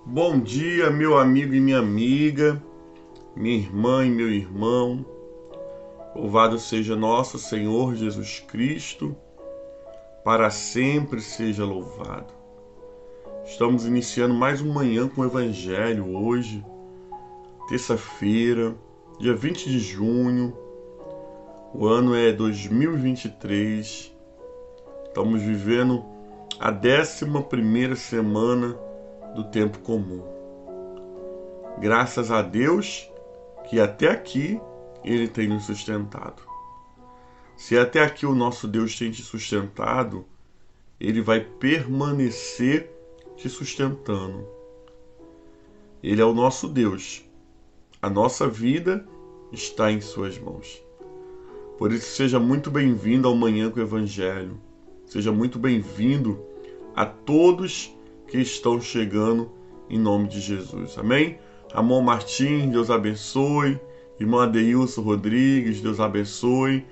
Bom dia, meu amigo e minha amiga, minha irmã e meu irmão. Louvado seja nosso Senhor Jesus Cristo, para sempre seja louvado. Estamos iniciando mais uma manhã com o Evangelho hoje, terça-feira, dia 20 de junho. O ano é 2023. Estamos vivendo a 11ª semana do tempo comum. Graças a Deus que até aqui Ele tem nos sustentado. Se até aqui o nosso Deus tem te sustentado, Ele vai permanecer te sustentando. Ele é o nosso Deus. A nossa vida está em suas mãos. Por isso, seja muito bem-vindo ao Manhã com o Evangelho. Seja muito bem-vindo a todos que estão chegando em nome de Jesus. Amém? Ramon Martins, Deus abençoe. Irmã Adeilson Rodrigues, Deus abençoe.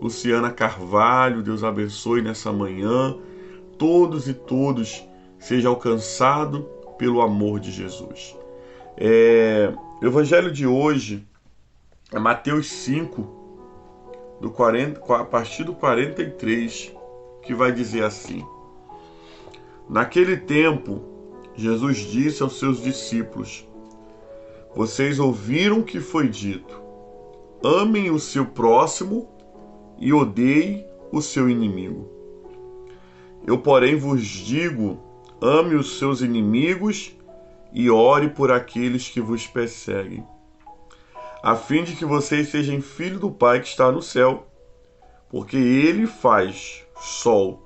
Luciana Carvalho, Deus abençoe nessa manhã. Todos e todos sejam alcançados pelo amor de Jesus. O Evangelho de hoje é Mateus 5, a partir do 43, que vai dizer assim: Naquele tempo, Jesus disse aos seus discípulos: Vocês ouviram o que foi dito: amem o seu próximo e odeiem o seu inimigo. Eu, porém, vos digo: ame os seus inimigos e ore por aqueles que vos perseguem, a fim de que vocês sejam filhos do Pai que está no céu, porque Ele faz o sol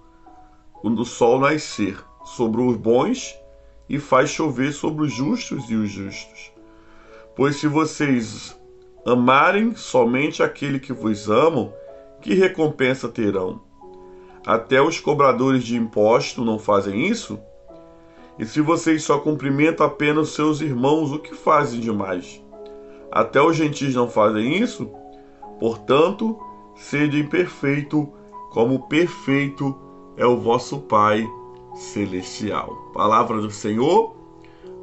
nascer sobre os bons e faz chover sobre os justos e os justos. Pois se vocês amarem somente aquele que vos amam, que recompensa terão? Até os cobradores de imposto não fazem isso? E se vocês só cumprimentam apenas seus irmãos, o que fazem demais? Até os gentis não fazem isso? Portanto, sede perfeito, como perfeito é o vosso Pai Celestial. Palavra do Senhor,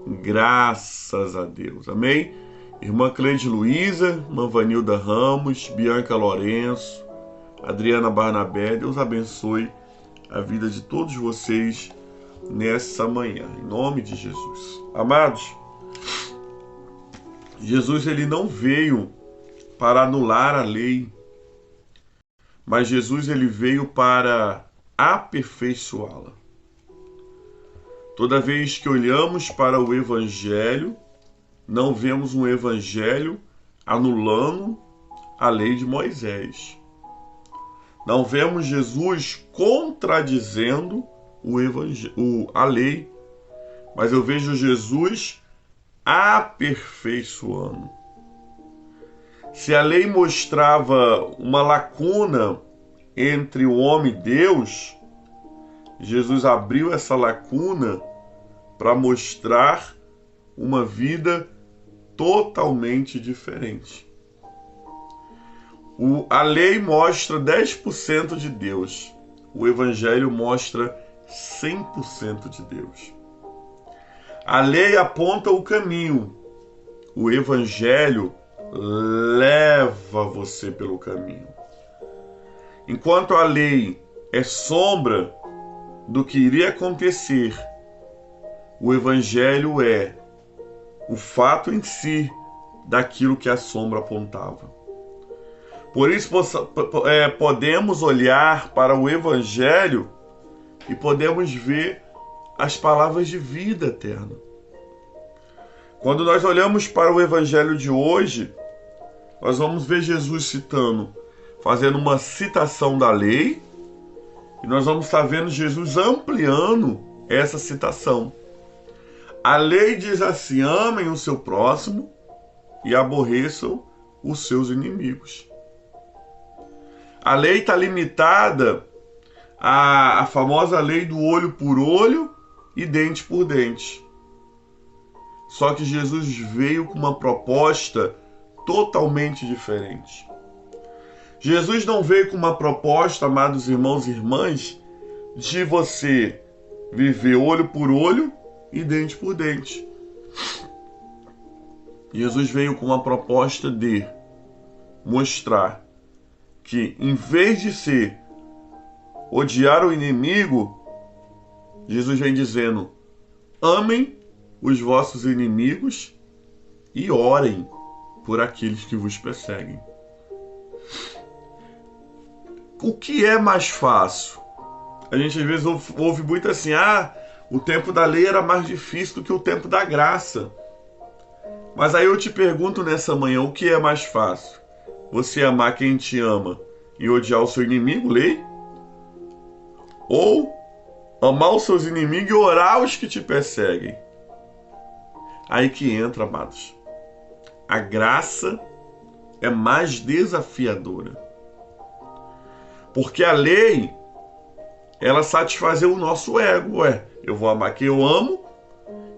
graças a Deus. Amém? Irmã Cleide Luiza, irmã Vanilda Ramos, Bianca Lourenço, Adriana Barnabé, Deus abençoe a vida de todos vocês nessa manhã, em nome de Jesus. Amados, Jesus ele não veio para anular a lei, mas Jesus ele veio para aperfeiçoá-la. Toda vez que olhamos para o Evangelho, não vemos um Evangelho anulando a lei de Moisés. Não vemos Jesus contradizendo a lei, mas eu vejo Jesus aperfeiçoando. Se a lei mostrava uma lacuna entre o homem e Deus, Jesus abriu essa lacuna para mostrar uma vida totalmente diferente. A lei mostra 10% de Deus, o Evangelho mostra 100% de Deus. A lei aponta o caminho, o Evangelho leva você pelo caminho. Enquanto a lei é sombra do que iria acontecer, o Evangelho é o fato em si daquilo que a sombra apontava. Por isso podemos olhar para o Evangelho e podemos ver as palavras de vida eterna. Quando nós olhamos para o Evangelho de hoje, nós vamos ver Jesus fazendo uma citação da lei, e nós vamos estar vendo Jesus ampliando essa citação. A lei diz assim: amem o seu próximo e aborreçam os seus inimigos. A lei está limitada à famosa lei do olho por olho e dente por dente. Só que Jesus veio com uma proposta totalmente diferente. Jesus não veio com uma proposta, amados irmãos e irmãs, de você viver olho por olho e dente por dente. Jesus veio com uma proposta de mostrar que, em vez de ser odiar o inimigo, Jesus vem dizendo: amem os vossos inimigos e orem por aqueles que vos perseguem. O que é mais fácil? A gente às vezes ouve muito assim: o tempo da lei era mais difícil do que o tempo da graça. Mas aí eu te pergunto nessa manhã, o que é mais fácil? Você amar quem te ama e odiar o seu inimigo, lei? Ou amar os seus inimigos e orar os que te perseguem? Aí que entra, amados. A graça é mais desafiadora. Porque a lei, ela satisfazia o nosso ego. Eu vou amar quem eu amo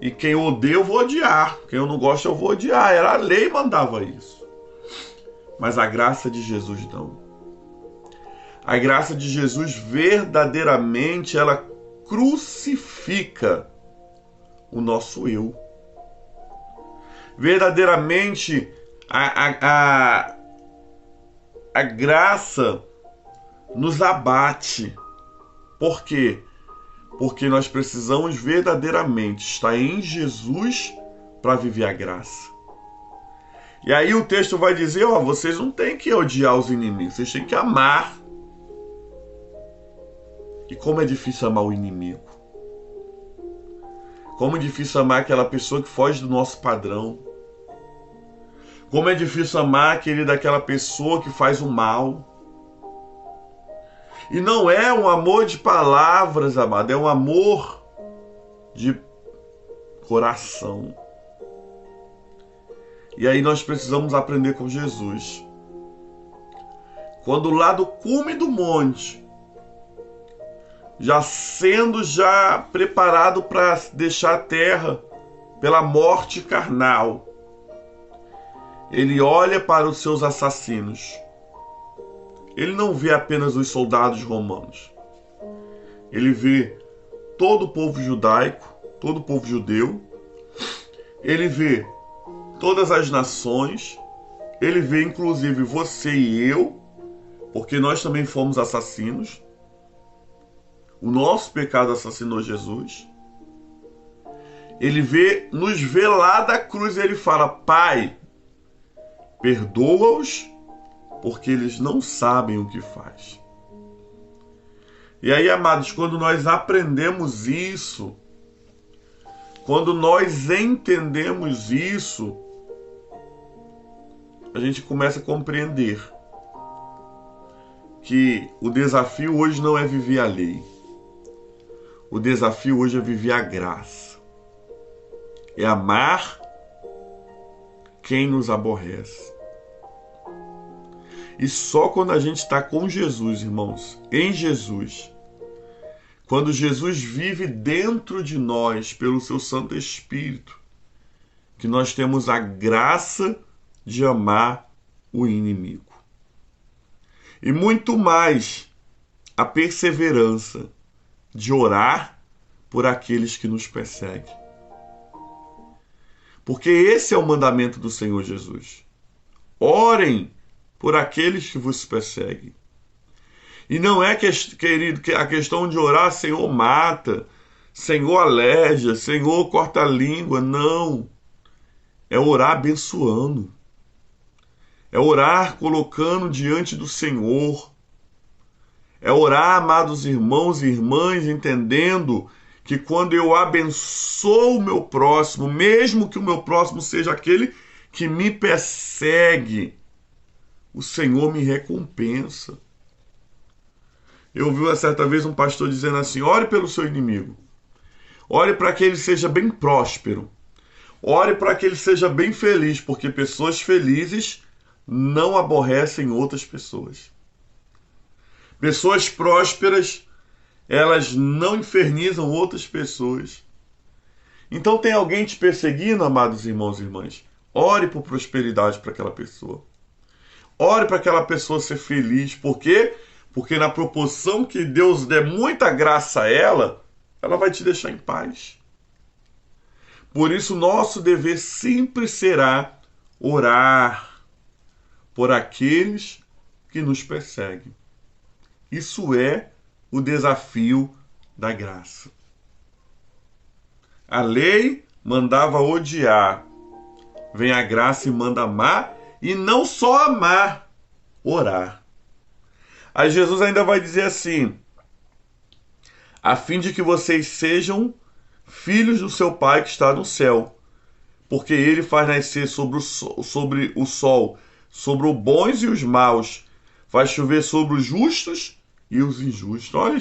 e quem eu odeio eu vou odiar. Quem eu não gosto eu vou odiar. Era a lei que mandava isso. Mas a graça de Jesus não. A graça de Jesus verdadeiramente, ela crucifica o nosso eu. Verdadeiramente, a graça nos abate. Por quê? Porque nós precisamos verdadeiramente estar em Jesus para viver a graça. E aí o texto vai dizer, vocês não têm que odiar os inimigos, vocês têm que amar. E como é difícil amar o inimigo. Como é difícil amar aquela pessoa que foge do nosso padrão. Como é difícil amar aquela pessoa que faz o mal. E não é um amor de palavras, amado, é um amor de coração. E aí nós precisamos aprender com Jesus. Quando lá do cume do monte, sendo preparado para deixar a terra pela morte carnal, ele olha para os seus assassinos. Ele não vê apenas os soldados romanos. Ele vê todo o povo judaico, todo o povo judeu. Ele vê todas as nações. Ele vê inclusive você e eu, porque nós também fomos assassinos. O nosso pecado assassinou Jesus. Ele nos vê lá da cruz e ele fala: Pai, perdoa-os, porque eles não sabem o que faz. E aí, amados, quando nós aprendemos isso, quando nós entendemos isso, a gente começa a compreender que o desafio hoje não é viver a lei. O desafio hoje é viver a graça. É amar quem nos aborrece. E só quando a gente está com Jesus, irmãos, em Jesus, quando Jesus vive dentro de nós pelo seu Santo Espírito, que nós temos a graça de amar o inimigo. E muito mais a perseverança de orar por aqueles que nos perseguem. Porque esse é o mandamento do Senhor Jesus. Orem por aqueles que vos perseguem. E não é, querido, a questão de orar, Senhor mata, Senhor aleja, Senhor corta a língua. Não. É orar abençoando. É orar colocando diante do Senhor. É orar, amados irmãos e irmãs, entendendo que quando eu abençoo o meu próximo, mesmo que o meu próximo seja aquele que me persegue, o Senhor me recompensa. Eu ouvi uma certa vez um pastor dizendo assim: ore pelo seu inimigo. Ore para que ele seja bem próspero. Ore para que ele seja bem feliz, porque pessoas felizes não aborrecem outras pessoas. Pessoas prósperas, elas não infernizam outras pessoas. Então tem alguém te perseguindo, amados irmãos e irmãs? Ore por prosperidade para aquela pessoa. Ore para aquela pessoa ser feliz. Por quê? Porque na proporção que Deus der muita graça a ela, ela vai te deixar em paz. Por isso, nosso dever sempre será orar por aqueles que nos perseguem. Isso é o desafio da graça. A lei mandava odiar. Vem a graça e manda amar, e não só amar, orar. Aí Jesus ainda vai dizer assim: a fim de que vocês sejam filhos do seu Pai que está no céu, porque ele faz nascer sobre o sol, sobre os bons e os maus, faz chover sobre os justos e os injustos. Olha,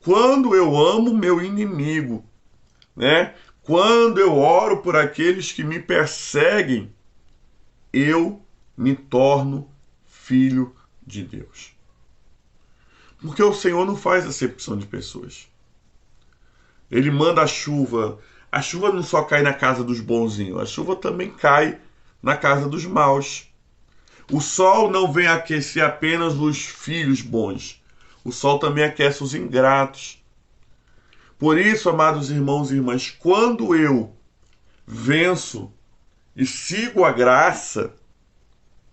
quando eu amo meu inimigo, né? Quando eu oro por aqueles que me perseguem, eu me torno filho de Deus. Porque o Senhor não faz acepção de pessoas. Ele manda a chuva. A chuva não só cai na casa dos bonzinhos, a chuva também cai na casa dos maus. O sol não vem aquecer apenas os filhos bons. O sol também aquece os ingratos. Por isso, amados irmãos e irmãs, quando eu venço e sigo a graça,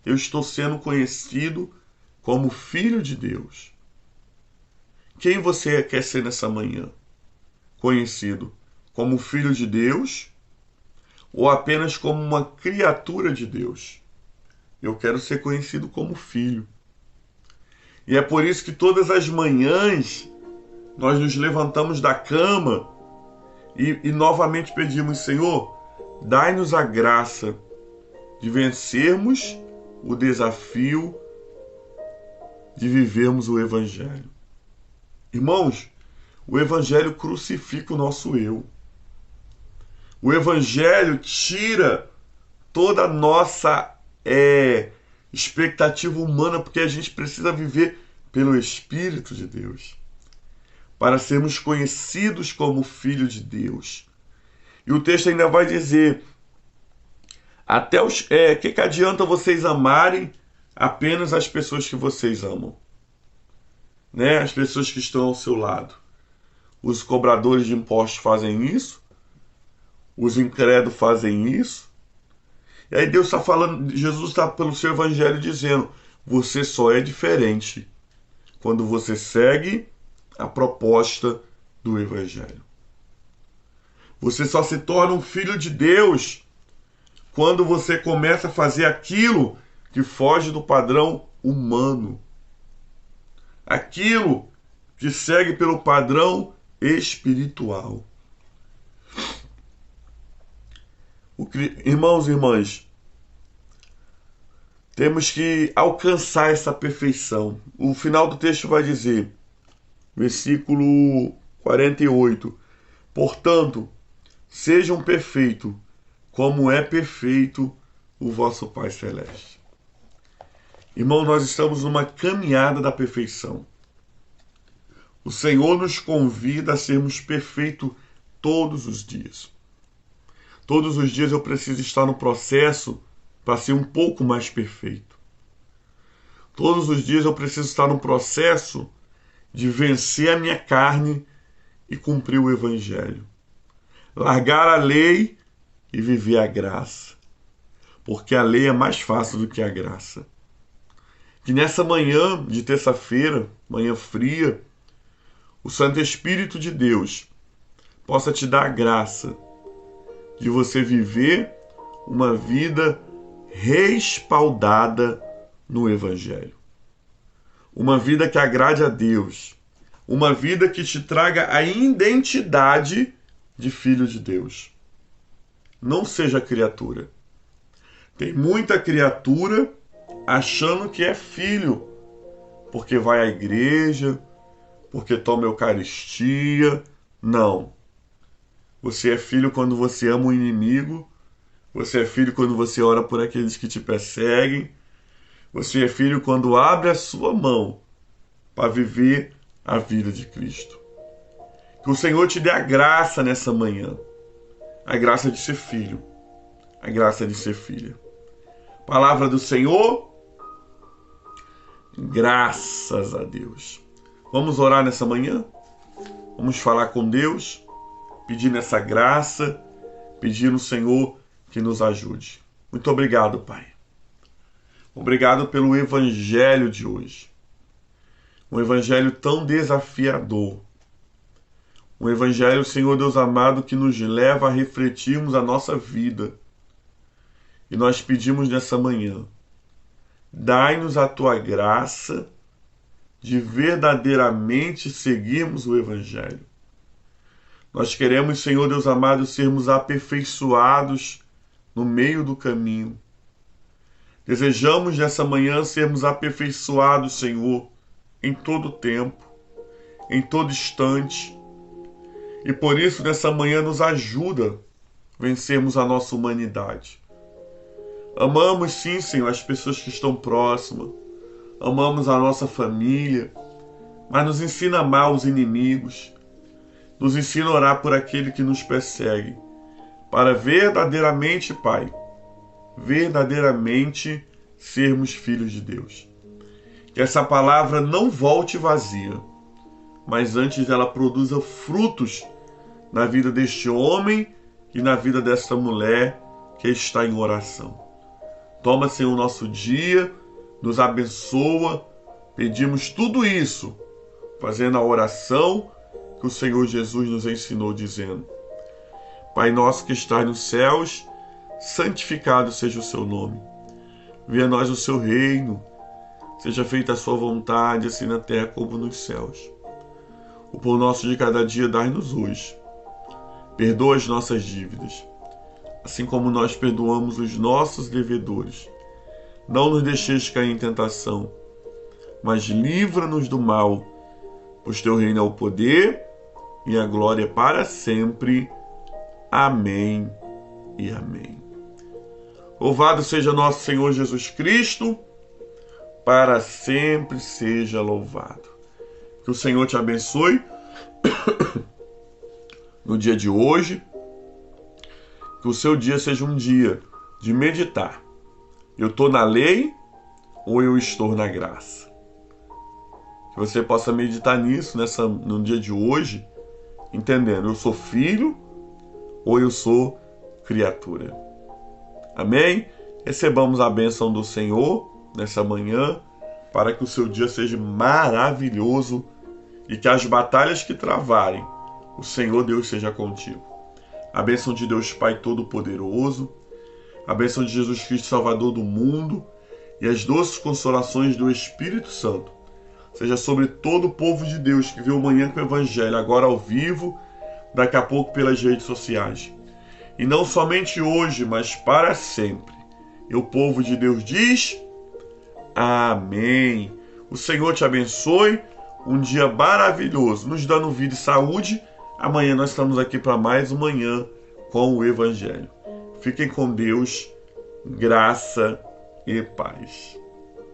eu estou sendo conhecido como filho de Deus. Quem você quer ser nessa manhã? Conhecido como filho de Deus ou apenas como uma criatura de Deus? Eu quero ser conhecido como filho. E é por isso que todas as manhãs nós nos levantamos da cama e novamente pedimos: Senhor, dai-nos a graça de vencermos o desafio de vivermos o Evangelho. Irmãos, o Evangelho crucifica o nosso eu. O Evangelho tira toda a nossa expectativa humana, porque a gente precisa viver pelo Espírito de Deus, para sermos conhecidos como filho de Deus. E o texto ainda vai dizer: até os que adianta vocês amarem apenas as pessoas que vocês amam, né? As pessoas que estão ao seu lado. Os cobradores de impostos fazem isso, os incrédulos fazem isso. E aí Deus está falando, Jesus está pelo seu evangelho dizendo: você só é diferente quando você segue a proposta do evangelho. Você só se torna um filho de Deus quando você começa a fazer aquilo que foge do padrão humano. Aquilo que segue pelo padrão espiritual. Irmãos e irmãs, temos que alcançar essa perfeição. O final do texto vai dizer, versículo 48, portanto, sejam perfeitos, como é perfeito o vosso Pai Celeste. Irmão, nós estamos numa caminhada da perfeição. O Senhor nos convida a sermos perfeitos todos os dias. Todos os dias eu preciso estar no processo para ser um pouco mais perfeito. Todos os dias eu preciso estar no processo de vencer a minha carne e cumprir o Evangelho. Largar a lei e viver a graça. Porque a lei é mais fácil do que a graça. Que nessa manhã de terça-feira, manhã fria, o Santo Espírito de Deus possa te dar a graça de você viver uma vida respaldada no Evangelho. Uma vida que agrade a Deus. Uma vida que te traga a identidade de filho de Deus. Não seja criatura. Tem muita criatura achando que é filho, porque vai à igreja, porque toma Eucaristia. Não. Você é filho quando você ama o inimigo. Você é filho quando você ora por aqueles que te perseguem. Você é filho quando abre a sua mão para viver a vida de Cristo. Que o Senhor te dê a graça nessa manhã. A graça de ser filho. A graça de ser filha. Palavra do Senhor. Graças a Deus. Vamos orar nessa manhã? Vamos falar com Deus, pedindo essa graça, pedindo ao Senhor que nos ajude. Muito obrigado, Pai. Obrigado pelo Evangelho de hoje. Um Evangelho tão desafiador. Um Evangelho, Senhor Deus amado, que nos leva a refletirmos a nossa vida. E nós pedimos nessa manhã, dai-nos a Tua graça de verdadeiramente seguirmos o Evangelho. Nós queremos, Senhor Deus amado, sermos aperfeiçoados no meio do caminho. Desejamos nessa manhã sermos aperfeiçoados, Senhor, em todo tempo, em todo instante. E por isso, nessa manhã, nos ajuda a vencermos a nossa humanidade. Amamos, sim, Senhor, as pessoas que estão próximas. Amamos a nossa família. Mas nos ensina a amar os inimigos. Nos ensina a orar por aquele que nos persegue. Para verdadeiramente, Pai, verdadeiramente sermos filhos de Deus. Que essa palavra não volte vazia, mas antes ela produza frutos na vida deste homem e na vida desta mulher que está em oração. Toma, Senhor, o nosso dia, nos abençoa, pedimos tudo isso, fazendo a oração que o Senhor Jesus nos ensinou, dizendo: Pai nosso que estás nos céus, santificado seja o seu nome. Venha a nós o seu reino, seja feita a sua vontade, assim na terra como nos céus. O pão nosso de cada dia dai-nos hoje. Perdoa as nossas dívidas, assim como nós perdoamos os nossos devedores. Não nos deixeis cair em tentação, mas livra-nos do mal, pois teu reino é o poder e a glória para sempre. Amém e amém. Louvado seja nosso Senhor Jesus Cristo, para sempre seja louvado. Que o Senhor te abençoe no dia de hoje. Que o seu dia seja um dia de meditar. Eu estou na lei ou eu estou na graça? Que você possa meditar nisso no dia de hoje, entendendo, eu sou filho ou eu sou criatura. Amém? Recebamos a bênção do Senhor nessa manhã, para que o seu dia seja maravilhoso e que as batalhas que travarem, o Senhor Deus seja contigo. A bênção de Deus Pai Todo-Poderoso, a bênção de Jesus Cristo, Salvador do mundo, e as doces consolações do Espírito Santo seja sobre todo o povo de Deus que vê o Manhã com o Evangelho, agora ao vivo, daqui a pouco pelas redes sociais. E não somente hoje, mas para sempre. E o povo de Deus diz: amém. O Senhor te abençoe. Um dia maravilhoso, nos dando vida e saúde. Amanhã nós estamos aqui para mais um Manhã com o Evangelho. Fiquem com Deus, graça e paz.